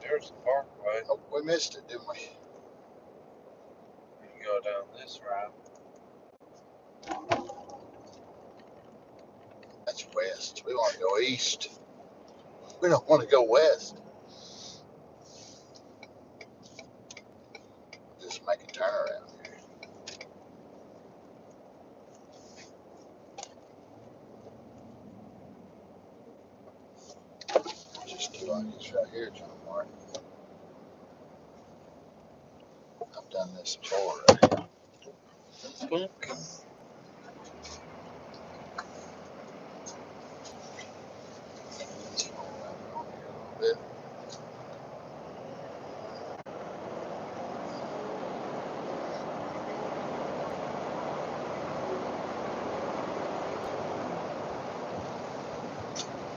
There's the parkway. Oh, we missed it, didn't we? You go down this route. That's west. We want to go east. We don't want to go west. Just make a turn around here. Just do like this right here, John Mark. I've done this before right here.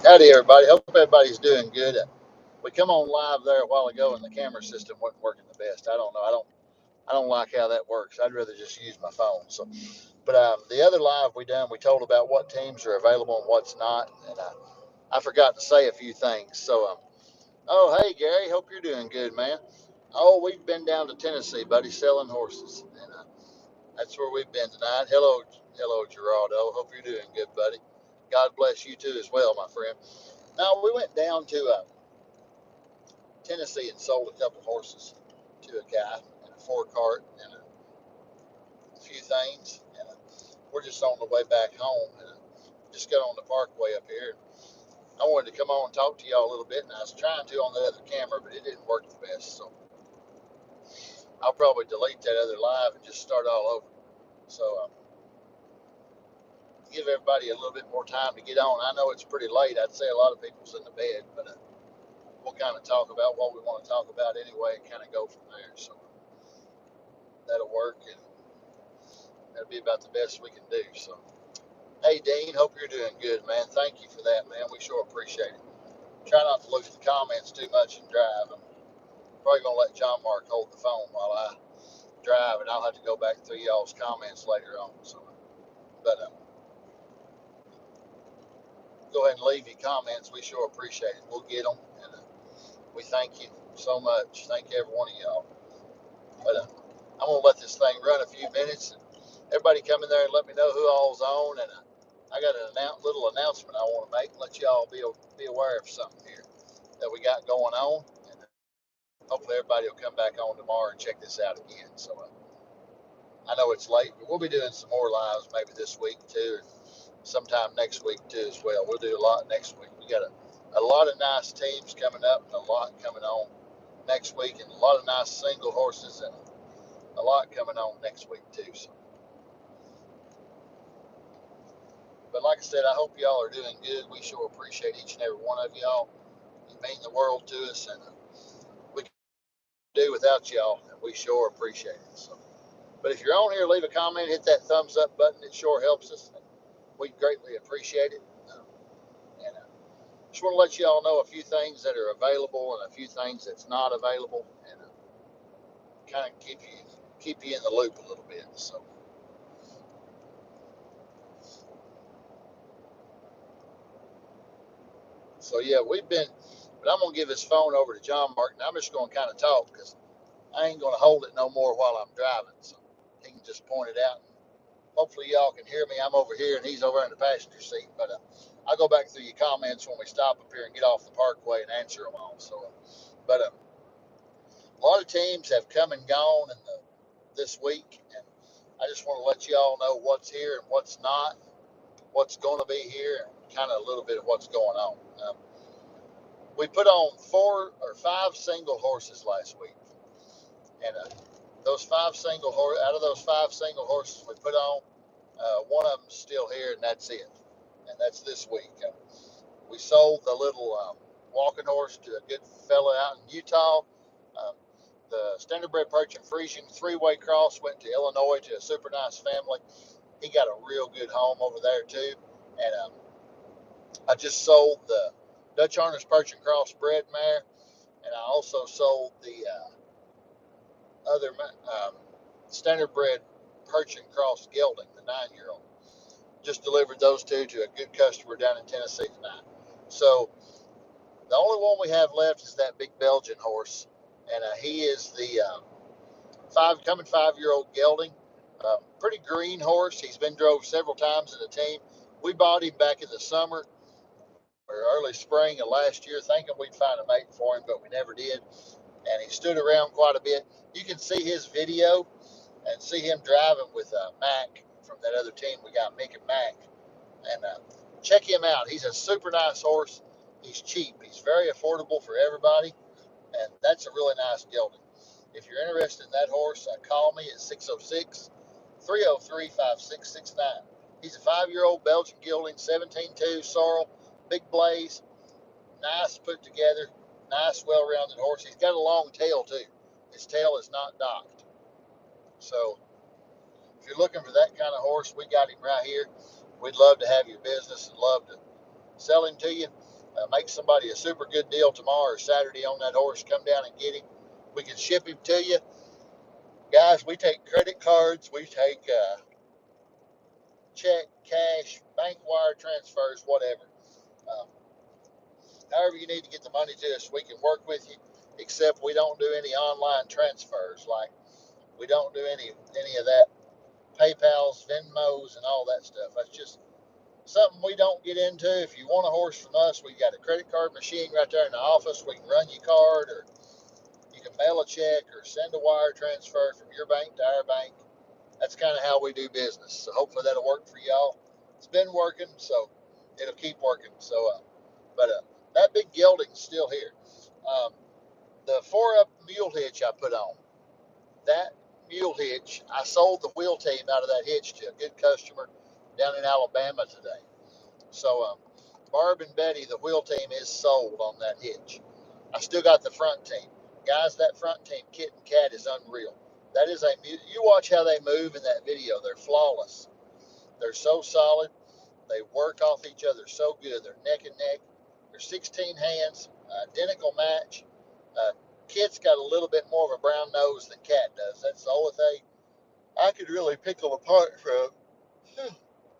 Howdy, everybody. Hope everybody's doing good. We come on live there a while ago, and the camera system wasn't working the best. I don't know. I don't like how that works. I'd rather just use my phone. So, but the other live we done, we told about what teams are available and what's not, and I forgot to say a few things. So, oh hey Gary, hope you're doing good, man. Oh, we've been down to Tennessee, buddy, selling horses, and that's where we've been tonight. Hello, Geraldo. Hope you're doing good, buddy. God bless you too as well, my friend. Now we went down to Tennessee and sold a couple horses to a guy and a forecart and a few things. And we're just on the way back home and just got on the parkway up here. I wanted to come on and talk to y'all a little bit, and I was trying to on the other camera, but it didn't work the best. So I'll probably delete that other live and just start all over. So give everybody a little bit more time to get on. I know it's pretty late. I'd say a lot of people's in the bed, but we'll kind of talk about what we want to talk about anyway and kind of go from there. So that'll work, and that'll be about the best we can do. So, hey, Dean, hope you're doing good, man. Thank you for that, man. We sure appreciate it. Try not to look at the comments too much and drive. I'm probably going to let John Mark hold the phone while I drive, and I'll have to go back through y'all's comments later on. So, but go ahead and leave your comments. We sure appreciate it. We'll get them, and we thank you so much. Thank every one of y'all. But I'm going to let this thing run a few minutes. And everybody come in there and let me know who all's on. And I got a little announcement I want to make. Let y'all be aware of something here that we got going on. And hopefully everybody will come back on tomorrow and check this out again. So I know it's late, but we'll be doing some more lives maybe this week too. And sometime next week too as well. We'll do a lot next week. We got a lot of nice teams coming up and a lot coming on next week, and a lot of nice single horses and a lot coming on next week too. So, but like I said, I hope y'all are doing good. We sure appreciate each and every one of y'all. You mean the world to us, and we can do without y'all, and we sure appreciate it. So, but if you're on here, leave a comment, hit that thumbs up button. It sure helps us. We greatly appreciate it. And just want to let y'all know a few things that are available and a few things that's not available, and kind of keep you in the loop a little bit. So yeah, we've been, but I'm gonna give this phone over to John Mark, and I'm just gonna kind of talk because I ain't gonna hold it no more while I'm driving. So he can just point it out. And hopefully y'all can hear me. I'm over here and he's over in the passenger seat. But I'll go back through your comments when we stop up here and get off the parkway and answer them all. So, but a lot of teams have come and gone in this week, and I just want to let y'all know what's here and what's not, what's going to be here, and kind of a little bit of what's going on. We put on 4 or 5 single horses last week, and those 5 single horse out of those 5 single horses we put on, one of them's still here, and that's it. And that's this week. We sold the little walking horse to a good fella out in Utah. Um, the standardbred Persian Frisian 3-way cross went to Illinois to a super nice family. He got a real good home over there too. And I just sold the Dutch Harness Persian Cross bred mare, and I also sold the other standardbred Persian Cross gelding, the 9-year-old. Just delivered those two to a good customer down in Tennessee tonight. So The only one we have left is that big Belgian horse, and he is the coming 5-year-old gelding. Pretty green horse. He's been drove several times in the team. We bought him back in the summer or early spring of last year, thinking we'd find a mate for him, but we never did. And he stood around quite a bit. You can see his video and see him driving with Mac from that other team we got, Mick and Mac. And check him out. He's a super nice horse. He's cheap. He's very affordable for everybody, and that's a really nice gelding. If you're interested in that horse, call me at 606 303 5669. He's a 5-year-old Belgian gelding, 17-2 sorrel, big blaze, nice put together, nice, well-rounded horse. He's got a long tail too. His tail is not docked. So if you're looking for that kind of horse, we got him right here. We'd love to have your business and love to sell him to you. Make somebody a super good deal tomorrow or Saturday on that horse. Come down and get him. We can ship him to you. Guys, we take credit cards. We take check, cash, bank wire transfers, whatever. Um, However you need to get the money to us, we can work with you, except we don't do any online transfers. Like, we don't do any of that PayPals, Venmos, and all that stuff. That's just something we don't get into. If you want a horse from us, we got a credit card machine right there in the office. We can run your card, or you can mail a check or send a wire transfer from your bank to our bank. That's kind of how we do business. So hopefully that'll work for y'all. It's been working, so it'll keep working. So, but that big gelding's still here. Um, the 4-up mule hitch I put on, that mule hitch, I sold the wheel team out of that hitch to a good customer down in Alabama today. So Barb and Betty, the wheel team, is sold on that hitch. I still got the front team. Guys, that front team, Kit and Cat, is unreal. That is you watch how they move in that video. They're flawless. They're so solid. They work off each other so good. They're neck and neck. They're 16 hands, identical match. Kit's got a little bit more of a brown nose than Cat does. That's the only thing I could really pick them apart from.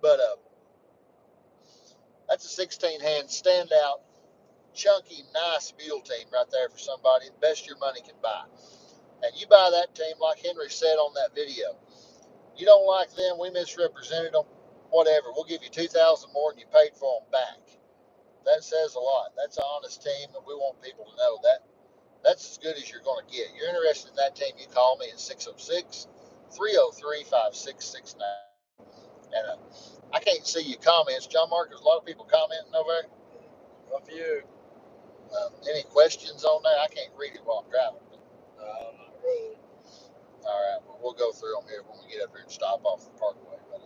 But that's a 16 hand standout, chunky, nice mule team right there for somebody. The best your money can buy. And you buy that team, like Henry said on that video. You don't like them, we misrepresented them, whatever. We'll give you $2,000 more than you paid for them back. That says a lot. That's an honest team, and we want people to know that. That's as good as you're going to get. You're interested in that team, you call me at 606 303 5669. And I can't see your comments. John Mark, there's a lot of people commenting over there. A few. Any questions on there? I can't read it while I'm driving. Not really. All right, well, we'll go through them here when we get up here and stop off the parkway. But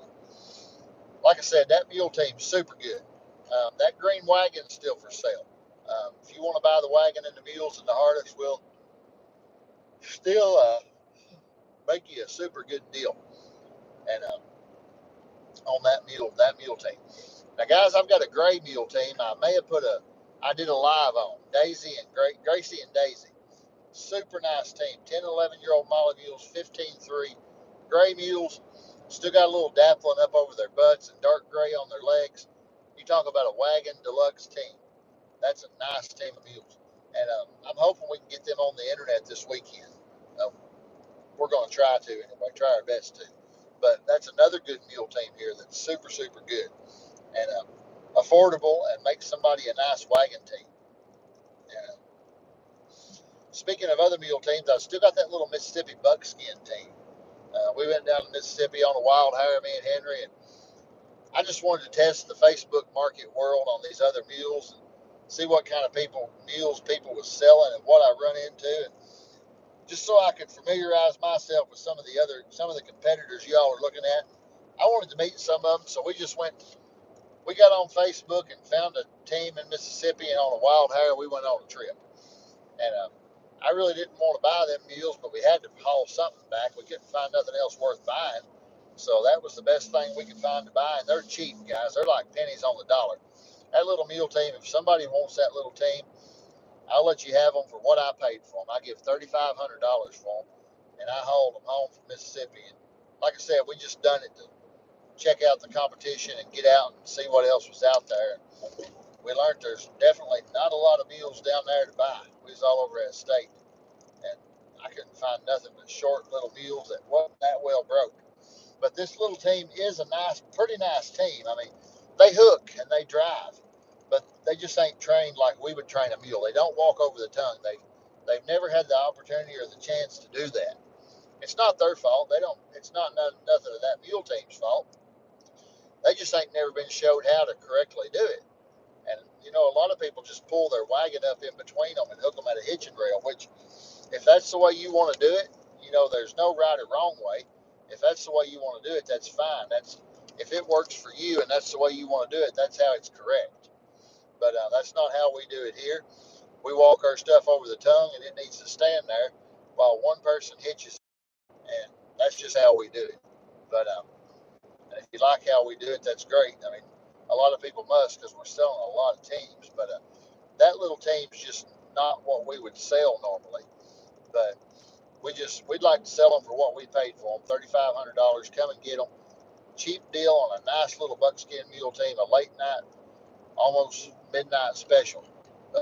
like I said, that mule team's super good. That green wagon's still for sale. If you want to buy the wagon and the mules and the harness, we'll still make you a super good deal. And on that mule team. Now, guys, I've got a gray mule team. I did a live on Daisy and Gracie and Daisy. Super nice team. 10, 11-year-old Molly mules, 15-3. Gray mules, still got a little dappling up over their butts and dark gray on their legs. You talk about a wagon deluxe team. That's a nice team of mules. And I'm hoping we can get them on the internet this weekend. We're going to try to anyway, try our best to. But that's another good mule team here that's super, super good. And affordable and makes somebody a nice wagon team. And speaking of other mule teams, I still got that little Mississippi buckskin team. We went down to Mississippi on a wild hire, me and Henry, and I just wanted to test the Facebook market world on these other mules and see what kind of mules people was selling and what I run into, and just so I could familiarize myself with some of the competitors y'all are looking at. I wanted to meet some of them, so we got on Facebook and found a team in Mississippi, and on a wild hire, we went on a trip. And I really didn't want to buy them mules, but we had to haul something back. We couldn't find nothing else worth buying. So that was the best thing we could find to buy. And they're cheap, guys. They're like pennies on the dollar. That little mule team, if somebody wants that little team, I'll let you have them for what I paid for them. I give $3,500 for them, and I hauled them home from Mississippi. And like I said, we just done it to check out the competition and get out and see what else was out there. we learned there's definitely not a lot of mules down there to buy. We was all over that state, and I couldn't find nothing but short little mules that wasn't that well broke. But this little team is a nice, pretty nice team. I mean, they hook and they drive, but they just ain't trained like we would train a mule. They don't walk over the tongue. They've never had the opportunity or the chance to do that. It's not their fault. They don't. It's not nothing of that mule team's fault. They just ain't never been showed how to correctly do it. And you know, a lot of people just pull their wagon up in between them and hook them at a hitching rail. Which, if that's the way you want to do it, you know, there's no right or wrong way. If that's the way you want to do it, that's fine. That's if it works for you and that's the way you want to do it, that's how it's correct. But that's not how we do it here. We walk our stuff over the tongue, and it needs to stand there while one person hitches, and that's just how we do it. But if you like how we do it, that's great. I mean, a lot of people must because we're selling a lot of teams, but that little team's just not what we would sell normally. But we'd like to sell them for what we paid for them, $3,500. Come and get them. Cheap deal on a nice little buckskin mule team, a late night, almost midnight special.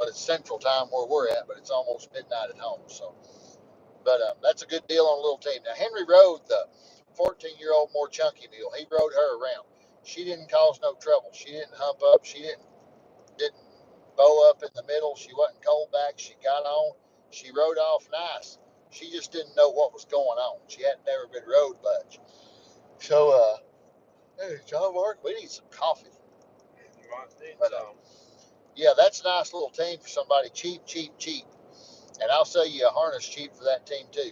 It's Central Time where we're at, but it's almost midnight at home. So, but that's a good deal on a little team. Now Henry rode the 14-year-old more chunky mule. He rode her around. She didn't cause no trouble. She didn't hump up. She didn't bow up in the middle. She wasn't cold back. She got on. She rode off nice. She just didn't know what was going on. She hadn't never been rode much. So, hey, John Mark, we need some coffee. You might need But, some. yeah, that's a nice little team for somebody cheap. And I'll sell you a harness cheap for that team, too.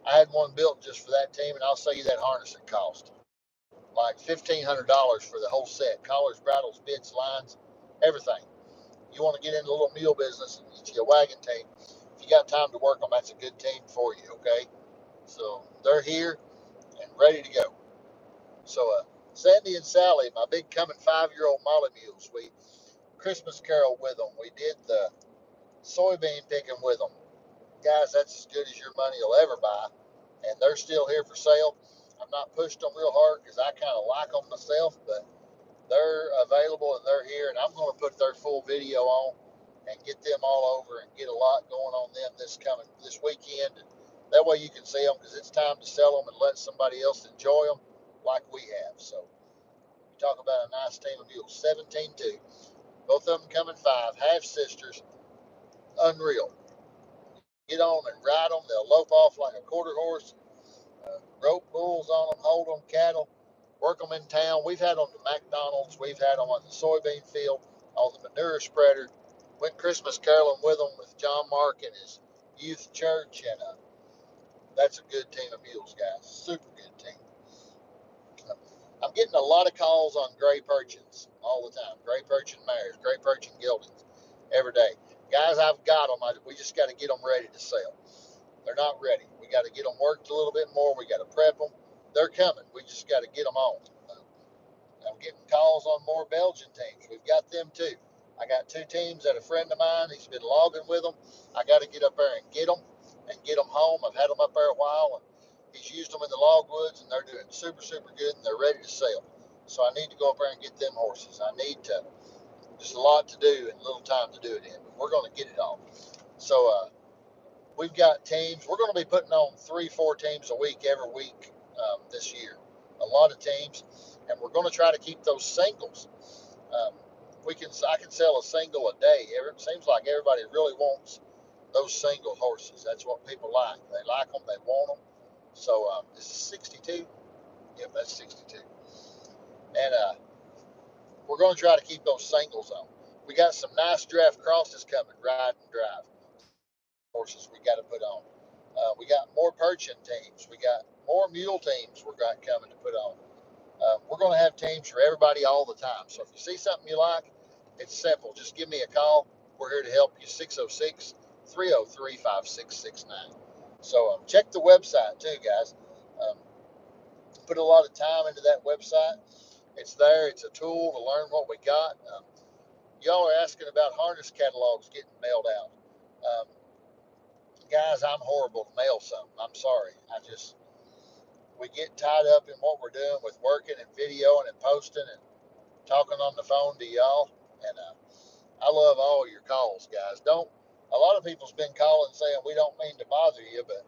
I had one built just for that team, and I'll sell you that harness at cost. Like $1,500 for the whole set. Collars, bridles, bits, lines, everything. You want to get into a little mule business and get you a wagon team. If you got time to work them, that's a good team for you, okay? So they're here and ready to go. So Sandy and Sally, my big coming 5-year-old Molly mules, we Christmas carol with them. We did the soybean picking with them. Guys, that's as good as your money will ever buy. And they're still here for sale. I've not pushed them real hard because I kind of like them myself, but they're available and they're here. And I'm going to put their full video on and get them all over and get a lot going on them this weekend. And that way you can see them because it's time to sell them and let somebody else enjoy them like we have. So you talk about a nice team of mules, 17-2. Both of them coming 5, half sisters, unreal. Get on and ride them. They'll lope off like a quarter horse. Rope bulls on them, hold them, cattle, work them in town. We've had them to McDonald's. We've had them on the soybean field, on the manure spreader. Went Christmas caroling with them with John Mark and his youth church, and that's a good team of mules, guys. Super good team. I'm getting a lot of calls on gray perchins all the time. Gray perchin mares, gray perchin geldings every day. Guys, I've got them. We just got to get them ready to sell. They're not ready. We got to get them worked a little bit more. We got to prep them. They're coming. We just got to get them on. I'm getting calls on more Belgian teams. We've got them too. I got 2 teams that a friend of mine, he's been logging with them. I got to get up there and get them home. I've had them up there a while, and he's used them in the logwoods, and they're doing super good, and they're ready to sell. So I need to go up there and get them horses. I need to, just a lot to do and little time to do it in, but we're going to get it on. So we've got teams. We're going to be putting on 3-4 teams a week every week this year. A lot of teams, and we're going to try to keep those singles. Um, I can sell a single a day. It seems like everybody really wants those single horses. That's what people like. They like them. They want them. So this is 62. Yep, that's 62. And we're going to try to keep those singles on. We got some nice draft crosses coming, ride and drive horses we got to put on. We got more perching teams. We got more mule teams we're got coming to put on. We're going to have teams for everybody all the time. So if you see something you like, it's simple. Just give me a call. We're here to help you, 606-303-5669. So check the website too, guys. Put a lot of time into that website. It's there. It's a tool to learn what we got. Y'all are asking about harness catalogs getting mailed out. Guys, I'm horrible to mail something. I'm sorry. We get tied up in what we're doing with working and videoing and posting and talking on the phone to y'all. And I love all your calls, guys. Don't. A lot of people's been calling saying we don't mean to bother you, but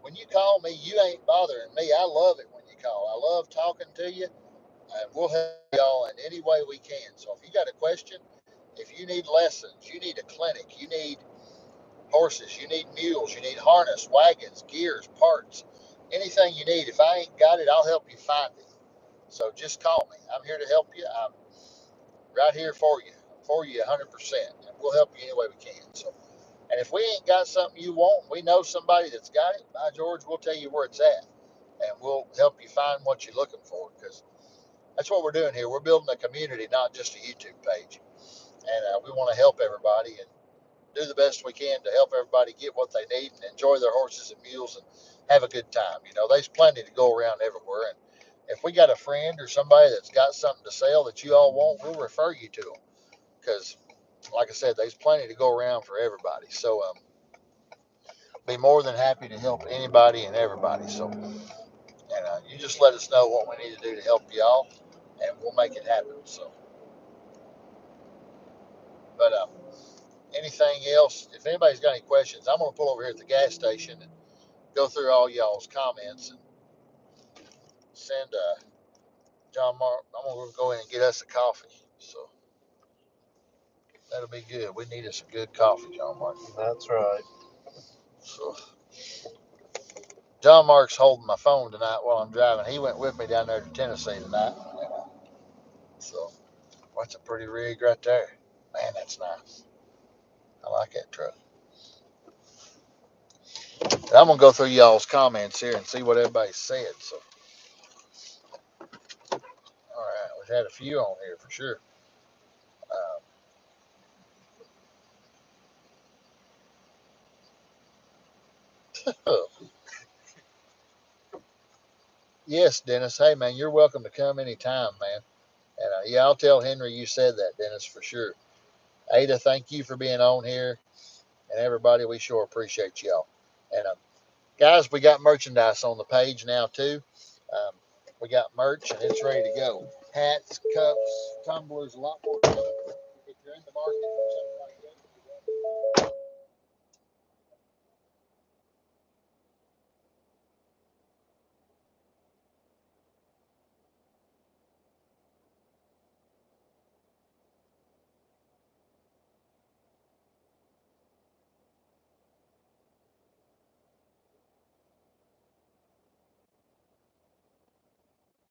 when you call me, you ain't bothering me. I love it when you call. I love talking to you, and we'll help y'all in any way we can. So if you got a question, if you need lessons, you need a clinic, you need horses, you need mules, you need harness, wagons, gears, parts, anything you need. If I ain't got it, I'll help you find it. So just call me. I'm here to help you. I'm right here for you 100%. And we'll help you any way we can. So, and if we ain't got something you want, we know somebody that's got it. By George, we'll tell you where it's at, and we'll help you find what you're looking for. Because that's what we're doing here. We're building a community, not just a YouTube page, and we want to help everybody and do the best we can to help everybody get what they need and enjoy their horses and mules and have a good time. You know, there's plenty to go around everywhere, and if we got a friend or somebody that's got something to sell that you all want, we'll refer you to them because, like I said, there's plenty to go around for everybody. So, be more than happy to help anybody and everybody. So, and you just let us know what we need to do to help y'all, and we'll make it happen. So, but anything else? If anybody's got any questions, I'm gonna pull over here at the gas station and go through all y'all's comments and send John Mark. I'm gonna go in and get us a coffee. So that'll be good. We need us a good coffee, John Mark. That's right. So John Mark's holding my phone tonight while I'm driving. He went with me down there to Tennessee tonight. So that's a pretty rig right there. Man, that's nice. I like that truck. And I'm gonna go through y'all's comments here and see what everybody said. So, all right, we've had a few on here for sure. Oh, yes, Dennis. Hey, man, you're welcome to come anytime, man. And yeah, I'll tell Henry you said that, Dennis, for sure. Ada, thank you for being on here, and everybody, we sure appreciate y'all. And guys, we got merchandise on the page now too. Um, we got merch, and it's ready to go. Hats, cups, tumblers, a lot more stuff. If you're in the market for something